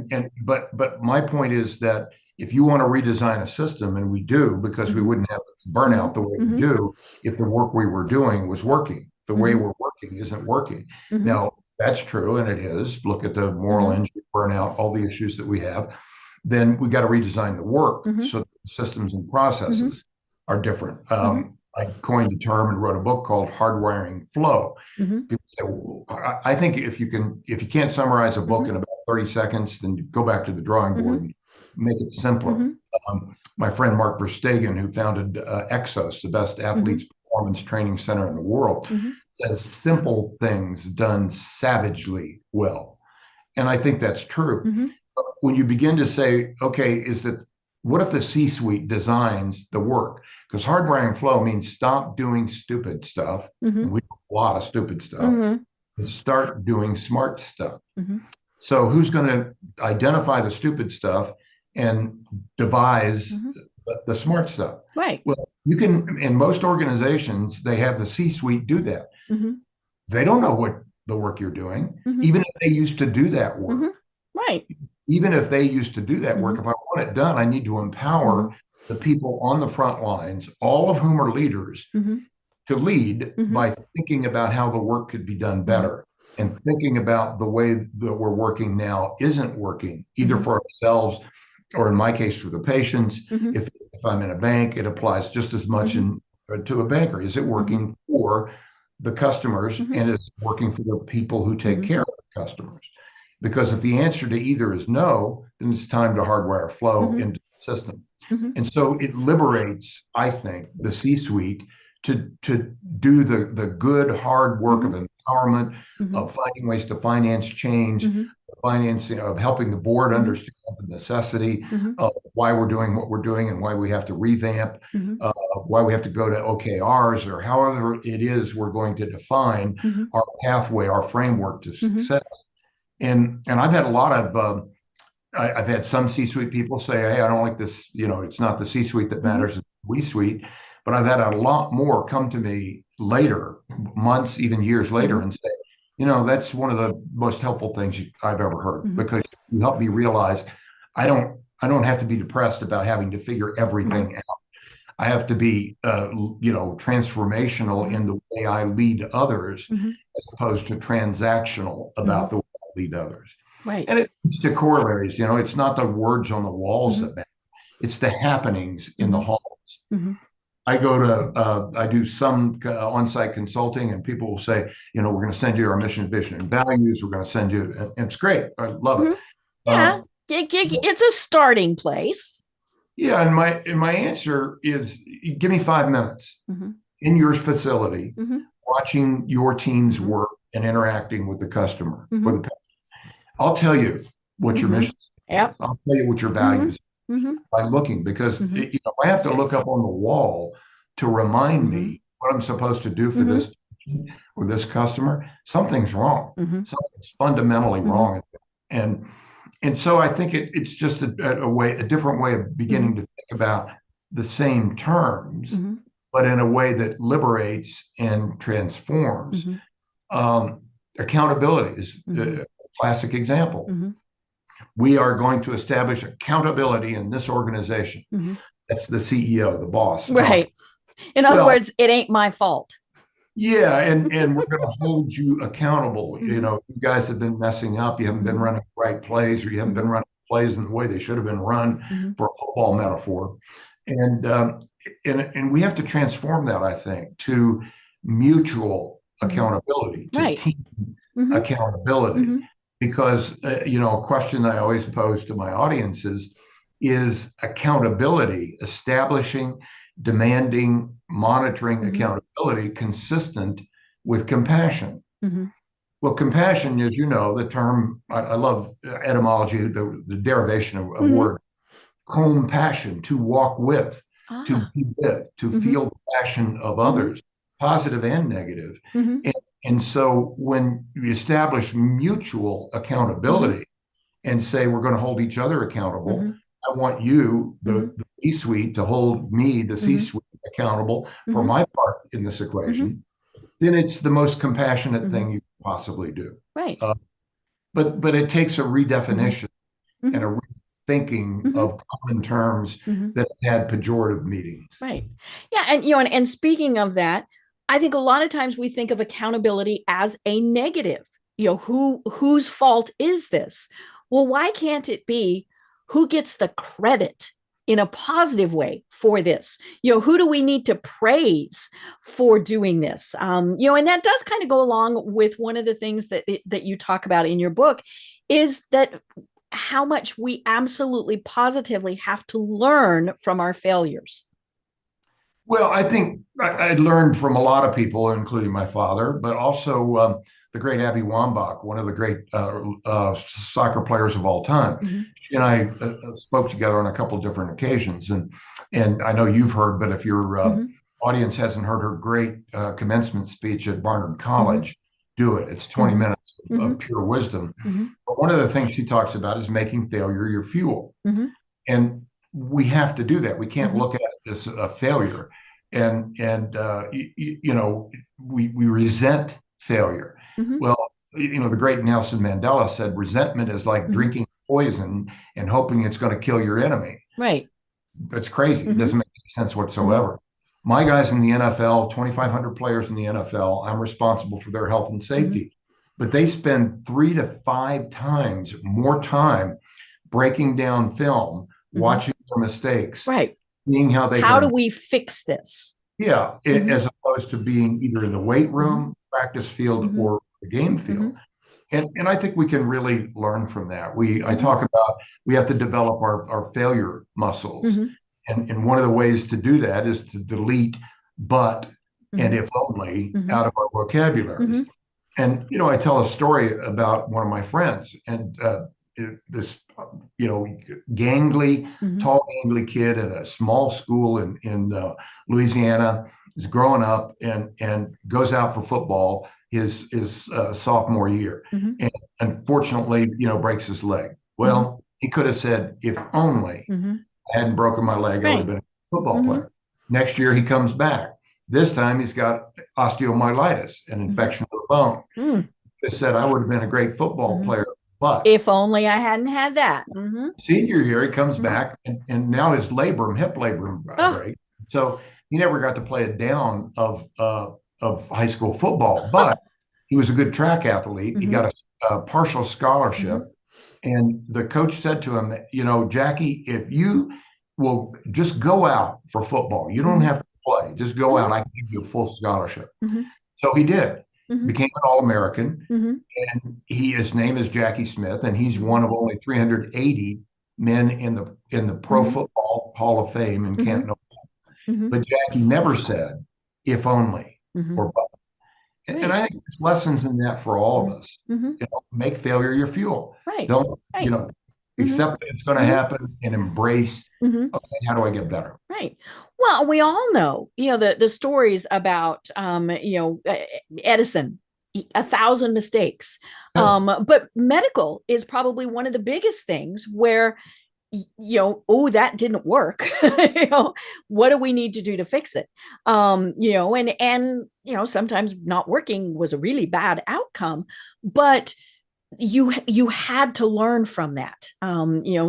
But my point is that if you want to redesign a system, and we do, because we Mhm. wouldn't have burnout Mhm. the way we Mhm. do if the work we were doing was working. The way Mhm. we're working isn't working. Mhm. Now, that's true, and it is. Look at the moral Mhm. injury, burnout, all the issues that we have. Then we got to redesign the work Mhm. so that the systems and Mhm. processes are different. Mhm. I coined a term and wrote a book called hardwiring flow. Mhm. People say, well, I think if you can't summarize a book Mhm. in about 30 seconds, then go back to the drawing board Mhm. and make it simpler. Mhm. My friend Mark Verstegen, who founded Exos, the best athletes Mhm. performance training center in the world, Mhm. says simple things done savagely well. And I think that's true. Mhm. But when you begin to say, okay, what if the C-suite designs the work? Because hardwiring flow means stop doing stupid stuff, and Mhm. we do a lot of stupid stuff, Mhm. and start doing smart stuff. Mhm. So who's going to identify the stupid stuff and devise Mhm. the smart stuff? Right. Well, you can, in most organizations, they have the C-suite do that. Mhm. They don't know what the work you're doing, Mhm. even if they used to do that work. Mhm. Right. Even if they used to do that work, Mhm. if I want it done, I need to empower Mhm. the people on the front lines, all of whom are leaders, Mhm. to lead Mhm. by thinking about how the work could be done Mhm. better, and thinking about the way that we're working now isn't working, either Mhm. for ourselves or, in my case, for the patients. Mhm. If I'm in a bank, it applies just as much Mhm. to a banker. Is it Mhm. working for the customers, Mhm. and is it working for the people who take Mhm. care of the customers? Because if the answer to either is no, then it's time to hardwire flow Mhm. into the system. Mhm. And so it liberates, I think, the C-suite to do the good, hard work of Mhm. empowerment, Mhm. of finding ways to finance change, Mhm. financing, of helping the board Mhm. understand the necessity Mhm. of why we're doing what we're doing, and why we have to revamp, Mhm. why we have to go to OKRs, or however it is we're going to define Mhm. our pathway, our framework to Mhm. success. And I've had a lot of I've had some C-suite people say, "Hey, I don't like this. It's not the C-suite that Mhm. matters; it's the we-suite." But I've had a lot more come to me later, months, even years later, Mhm. and say, that's one of the most helpful things I've ever heard, Mhm. because you help me realize I don't have to be depressed about having to figure Mhm. everything out. I have to be, transformational Mhm. in the way I lead others, Mhm. as opposed to transactional about Mhm. the way I lead others. Right. And it's to corollaries. It's not the words on the walls Mhm. that matter. It's the happenings in the Mhm. halls. Mhm. I do some on-site consulting, and people will say, we're going to send you our mission, vision, and values. We're going to send you, and it's great. I love it. Mhm. Yeah. It's a starting place. Yeah, and my answer is, give me 5 minutes Mhm. in your facility, Mhm. watching your team's Mhm. work and interacting with the customer. Mhm. I'll tell you what your Mhm. mission is. Yep. I'll tell you what your Mhm. values Mhm. are by looking, because Mhm. I have to look up on the wall to remind Mhm. me what I'm supposed to do for Mhm. this patient or this customer. Something's wrong. Mhm. Something's fundamentally Mhm. wrong. And so I think it's just a different way of beginning Mhm. to think about the same terms, Mhm. but in a way that liberates and transforms. Mhm. Um, Accountability is Mhm. a classic example. Mhm. We are going to establish accountability in this organization. Mhm. That's the CEO, the boss. Right. In other Well, words, it ain't my fault. yeah, and we're going to hold you accountable. You Mhm. know, you guys have been messing up. You haven't been Mhm. running the right plays, or you haven't been Mhm. running plays in the way they should have been run, Mhm. for a football metaphor. And and we have to transform that, I think, to mutual Mhm. accountability, to Right. team Mhm. accountability. Mhm. Because you know, a question I always pose to my audiences is accountability, establishing, demanding, monitoring Mhm. accountability consistent with compassion. Mhm. Well, compassion, as you know, the term, I love etymology, the derivation of Mhm. word compassion, to walk with, to Ah. be with, to Mhm. feel the passion of Mhm. others, positive and negative. Mhm. And, and so when you establish mutual Mhm. accountability and say, we're going to hold each other accountable, Mhm. I want you, Mhm. the C-suite, to hold me, the Mhm. C-suite, accountable for Mhm. my part in this Mhm. equation. Then it's the most compassionate Mhm. thing you can possibly do. Right. Uh, but it takes a Mhm. redefinition and Mhm. a rethinking Mhm. of common terms Mhm. that had pejorative meanings. Right. Yeah. And, and speaking of that, I think a lot of times we think of accountability as a negative. Whose fault is this? Well, why can't it be who gets the credit in a positive way for this? Who do we need to praise for doing this? And that does kind of go along with one of the things that you talk about in your book is that how much we absolutely positively have to learn from our failures. Well, I think I learned from a lot of people, including my father, but also the great Abby Wambach, one of the great soccer players of all time. Mhm. She and I spoke together on a couple of different occasions, and I know you've heard, but if your Mhm. audience hasn't heard her great commencement speech at Barnard Mhm. College, do it. It's 20 Mhm. minutes of Mhm. pure wisdom. Mhm. But one of the things she talks about is making failure your fuel. Mhm. And we have to do that. We can't Mhm. look at it as a failure, you know, we resent failure. Mhm. Well, you know, the great Nelson Mandela said resentment is like Mhm. drinking poison and hoping it's going to kill your enemy. Right. That's crazy. It Mhm. doesn't make any sense Mhm. whatsoever. My guys in the NFL, 2,500 players in the NFL, I'm responsible for their health and Mhm. safety, but they spend 3 to 5 times more time breaking down film, Mhm. watching their mistakes, Right. seeing how they can How do improve. we fix this? Yeah, Mhm. as opposed to being either in the weight Mhm. room, practice field, Mhm. or the game field. Mhm. And I think we can really learn from that. I Mhm. talk about we have to develop our failure muscles. Mhm. And one of the ways to do that is to delete but and Mhm. if only Mhm. out of our vocabularies. Mhm. And you know, I tell a story about one of my friends, and this you know, gangly, Mhm. tall, gangly kid at a small school in Louisiana is growing up and goes out for football his sophomore year, Mhm. and unfortunately, you know, breaks his leg. Mhm. Well, he could have said, "If only Mhm. I hadn't broken my leg, I would have Right. been a football Mhm. player." Next year, he comes back. This time, he's got osteomyelitis, an Mhm. infection of the bone. Mm. He said, "I would have been a great football Mhm. player, but." If only I hadn't had that. Mhm. Senior year, he comes Mhm. back, and now his labrum, hip labrum Oh. break. So he never got to play a down of high school football, but he was a good track athlete. He Mhm. got a partial scholarship, Mhm. and the coach said to him, you know, Jackie, if you will just go out for football, you don't Mhm. have to play. Just go Mhm. out. I can give you a full scholarship. Mhm. So he did. Mhm. Became an All-American, Mhm. and his name is Jackie Smith, and he's Mhm. one of only 380 men in the Pro Mhm. Football Hall of Fame in Mhm. Canton. Mhm. But Jackie never said if only Mhm. or but. And Right. I think there's lessons in that for all of Mhm. us. Mhm. You know, make failure your fuel. Right. Don't, you Right. know, Mhm. accept that it's going to Mhm. happen and embrace, Mhm. okay, how do I get better? Right. Well, we all know, the stories about, Edison, 1,000 mistakes. Yeah. But medical is probably one of the biggest things where, oh, that didn't work. What do we need to do to fix it? And sometimes not working was a really bad outcome, but you had to learn from that.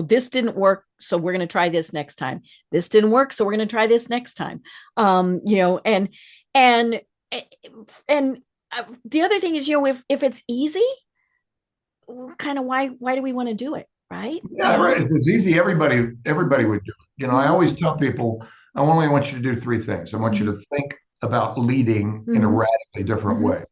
This didn't work, so we're going to try this next time. This didn't work, so we're going to try this next time. And and and the other thing is, if it's easy, kind of why do we want to do it, right? Yeah, right. If it's easy, everybody would do it. I always tell people, I only want you to do three things. I want you to think about leading in a radically different way.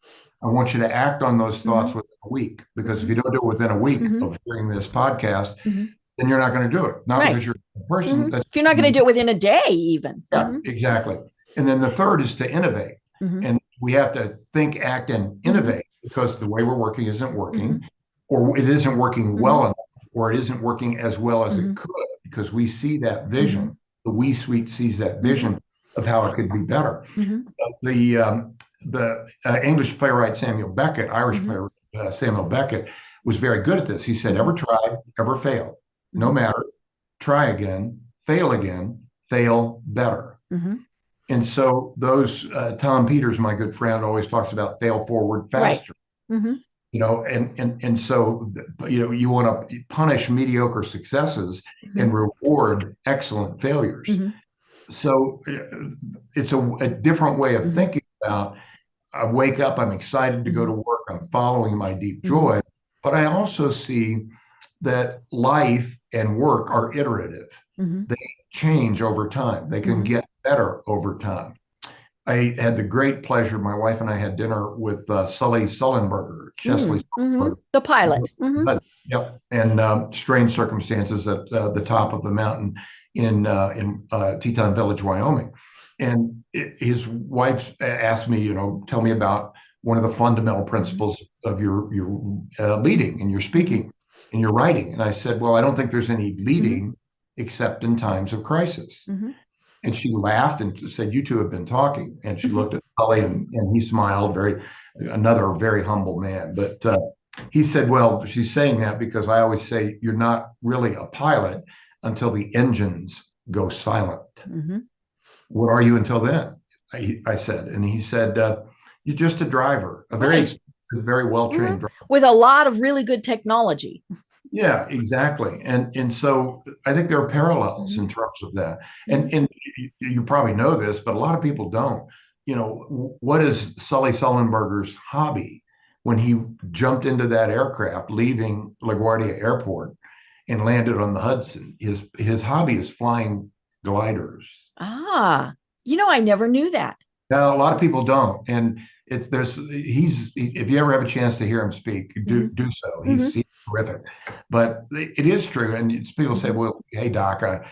I want you to act on those thoughts within a week, because if you don't do it within a week of hearing this podcast, then you're not going to do it. Not because you're a person. If you're not going to do it within a day, even. Yeah, exactly. And then the third is to innovate. And we have to think, act, and innovate, because the way we're working isn't working, or it isn't working well enough, or it isn't working as well as it could, because we see that vision. The we suite sees that vision of how it could be better. The English playwright Samuel Beckett, Irish playwright Samuel Beckett, was very good at this. He said, ever try, ever fail. No matter, try again, fail better. And so those, Tom Peters, my good friend, always talks about fail forward faster. And so, you want to punish mediocre successes and reward excellent failures. So it's a different way of thinking about, I wake up, I'm excited to go to work, I'm following my deep joy, but I also see that life and work are iterative. They change over time. They can get better over time. I had the great pleasure, my wife and I had dinner with Sully Sullenberger, Chesley Sullenberger. The pilot. Yep. And strange circumstances at the top of the mountain in Teton Village, Wyoming. And his wife asked me, tell me about one of the fundamental principles of your leading and your speaking and your writing. And I said, well, I don't think there's any leading except in times of crisis. And she laughed and said, you two have been talking. And she looked at Sully and he smiled, another very humble man. But he said, well, she's saying that because I always say you're not really a pilot until the engines go silent. What are you until then? I said. And he said, you're just a driver, a very very well-trained driver. With a lot of really good technology. Yeah, exactly. And so I think there are parallels in terms of that. And you probably know this, but a lot of people don't. What is Sully Sullenberger's hobby? When he jumped into that aircraft leaving LaGuardia Airport and landed on the Hudson, his hobby is flying gliders. I never knew that. Now, a lot of people don't. And if you ever have a chance to hear him speak, do so. He's terrific. But it is true. And people say, well, hey, Doc, I'm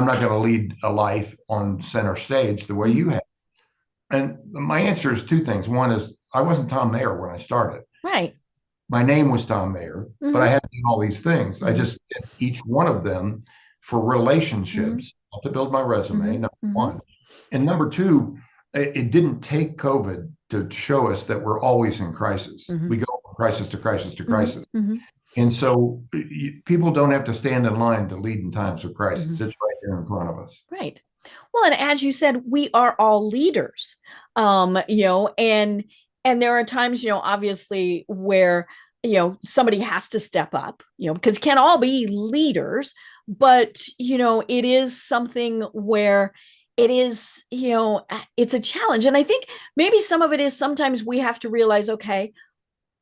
not going to lead a life on center stage the way you have. And my answer is two things. One is, I wasn't Thom Mayer when I started. Right. My name was Thom Mayer, but I had to do all these things. I just did each one of them for relationships, not to build my resume, number one. And number two, it didn't take COVID to show us that we're always in crisis. We go from crisis to crisis to crisis. And so people don't have to stand in line to lead in times of crisis. It's right there in front of us. Right. Well, and as you said, we are all leaders, and there are times, obviously where, somebody has to step up, because can't all be leaders, but, it is something where it is, it's a challenge. And I think maybe some of it is sometimes we have to realize, okay,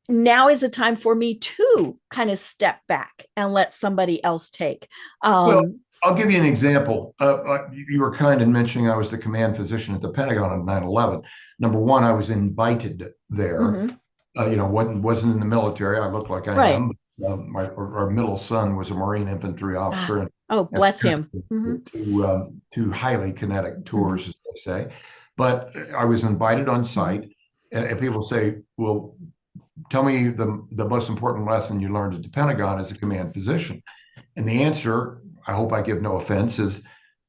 now is the time for me to kind of step back and let somebody else take. Well, I'll give you an example. You were kind in mentioning I was the command physician at the Pentagon on 9/11. Number one, I was invited there. Wasn't in the military. I look like I am. Our middle son was a Marine infantry officer. Oh, bless him. To highly kinetic tours, as they say. But I was invited on site, and people say, well, tell me the most important lesson you learned at the Pentagon as a command physician. And the answer, I hope I give no offense, is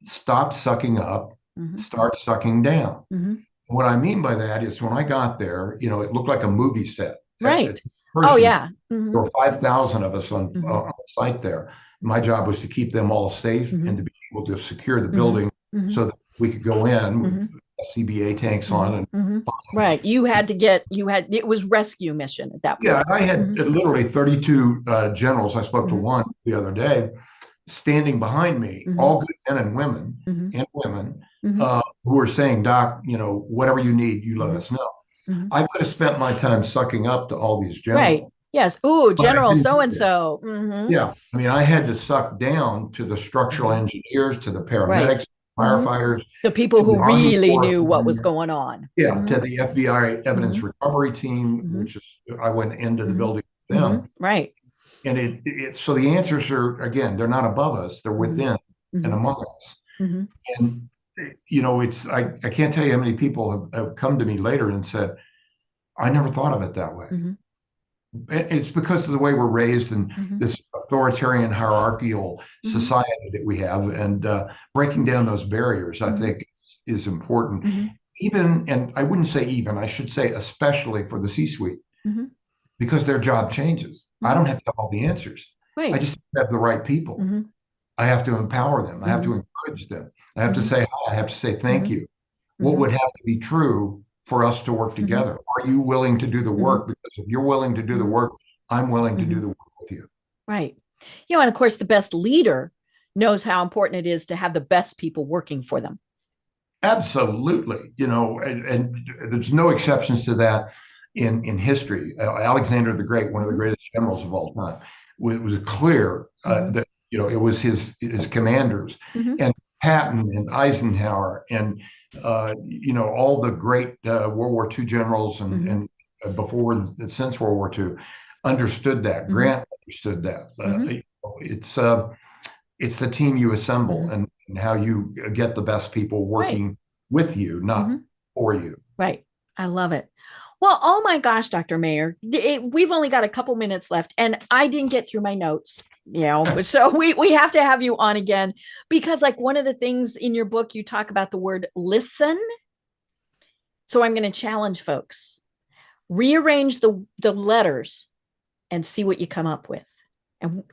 stop sucking up, start sucking down. What I mean by that is when I got there, it looked like a movie set. Right. There were 5,000 of us on site there. My job was to keep them all safe and to be able to secure the building so that we could go in CBA tanks on. And Right. It was rescue mission at that point. yeah, I had literally 32 generals. I spoke to one the other day, standing behind me, all good men and women, who were saying, Doc, whatever you need, you let us know. I could have spent my time sucking up to all these generals. Right. Yes. Ooh, but I General didn't do so-and-so. that. Yeah. I mean, I had to suck down to the structural engineers, to the paramedics, firefighters, the people to who the Army really Corps knew of what was Engineers. going on. Yeah, to the FBI evidence recovery team, which is I went into the building with them. Right. And so the answers are, again, they're not above us, they're within and among us. And I can't tell you how many people have come to me later and said, I never thought of it that way. It's because of the way we're raised and this authoritarian hierarchical society that we have, and breaking down those barriers, I think, is important. Even, and I wouldn't say even, I should say especially for the C-suite, because their job changes. I don't have to have all the answers. Right. I just have the right people. I have to empower them. I have to encourage them. I have to say hi. I have to say thank you. What would have to be true for us to work together? Are you willing to do the work? Because if you're willing to do the work, I'm willing to do the work with you. Right. And of course, the best leader knows how important it is to have the best people working for them. Absolutely. And there's no exceptions to that in history. Alexander the Great, one of the greatest generals of all time, was clear that, it was his commanders, and Patton and Eisenhower and, all the great World War II generals and before and since World War II understood that. Grant understood that. It's the team you assemble and how you get the best people working with you, not for you. Right. I love it. Well, oh my gosh, Dr. Mayer, we've only got a couple minutes left and I didn't get through my notes, so we have to have you on again, because like one of the things in your book, you talk about the word listen. So I'm going to challenge folks, rearrange the letters and see what you come up with.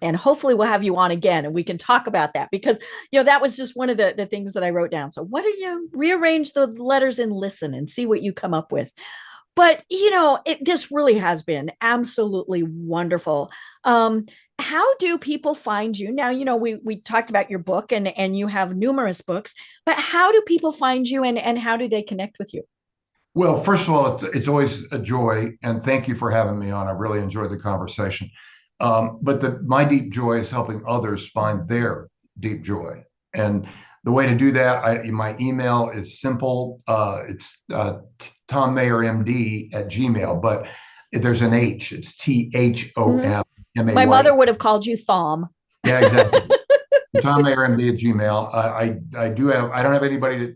And hopefully we'll have you on again and we can talk about that, because, that was just one of the things that I wrote down. So what do you rearrange the letters and listen and see what you come up with? But, this really has been absolutely wonderful. How do people find you? Now, we talked about your book and you have numerous books, but how do people find you and how do they connect with you? Well, first of all, it's always a joy, and thank you for having me on. I've really enjoyed the conversation. But my deep joy is helping others find their deep joy. And the way to do that, my email is simple. It's Thom Mayer MD @gmail, but there's an H. It's THOM. My mother would have called you Thom. Yeah, exactly. Thom Mayer MD @gmail. I don't have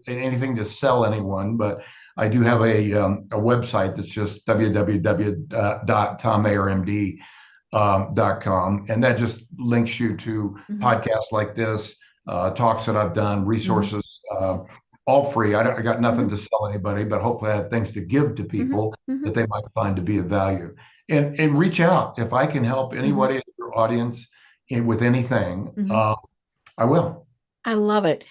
anything to sell anyone, but I do have a website that's just www.thommayermd.com, and that just links you to podcasts like this, talks that I've done, resources, all free. I got nothing to sell anybody, but hopefully I have things to give to people that they might find to be of value. And reach out if I can help anybody in your audience with anything. I will. I love it.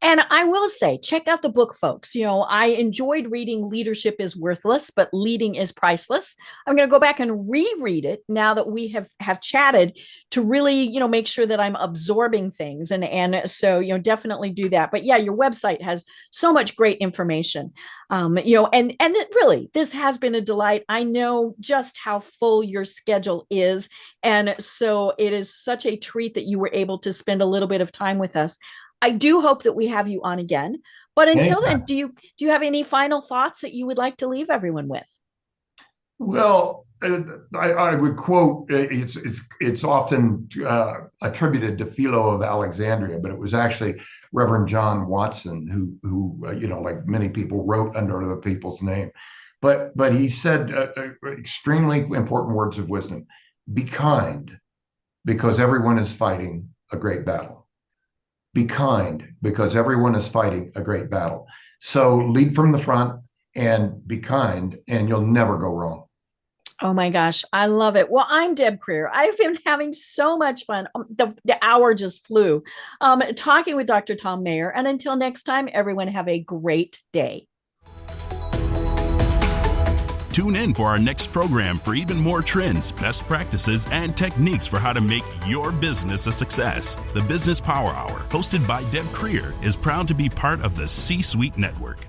And I will say, check out the book, folks. I enjoyed reading Leadership is Worthless, but Leading is Priceless. I'm going to go back and reread it now that we have chatted to really, make sure that I'm absorbing things. And so, definitely do that. But yeah, your website has so much great information. And really, this has been a delight. I know just how full your schedule is. And so it is such a treat that you were able to spend a little bit of time with us. I do hope that we have you on again. But until then, do you have any final thoughts that you would like to leave everyone with? Well, I would quote, it's often attributed to Philo of Alexandria, but it was actually Reverend John Watson who like many people, wrote under other people's name. But he said extremely important words of wisdom. Be kind, because everyone is fighting a great battle. Be kind, because everyone is fighting a great battle. So lead from the front and be kind, and you'll never go wrong. Oh my gosh, I love it. Well, I'm Deb Creer. I've been having so much fun. The hour just flew talking with Dr. Thom Mayer. And until next time, everyone have a great day. Tune in for our next program for even more trends, best practices, and techniques for how to make your business a success. The Business Power Hour, hosted by Deb Creer, is proud to be part of the C-Suite Network.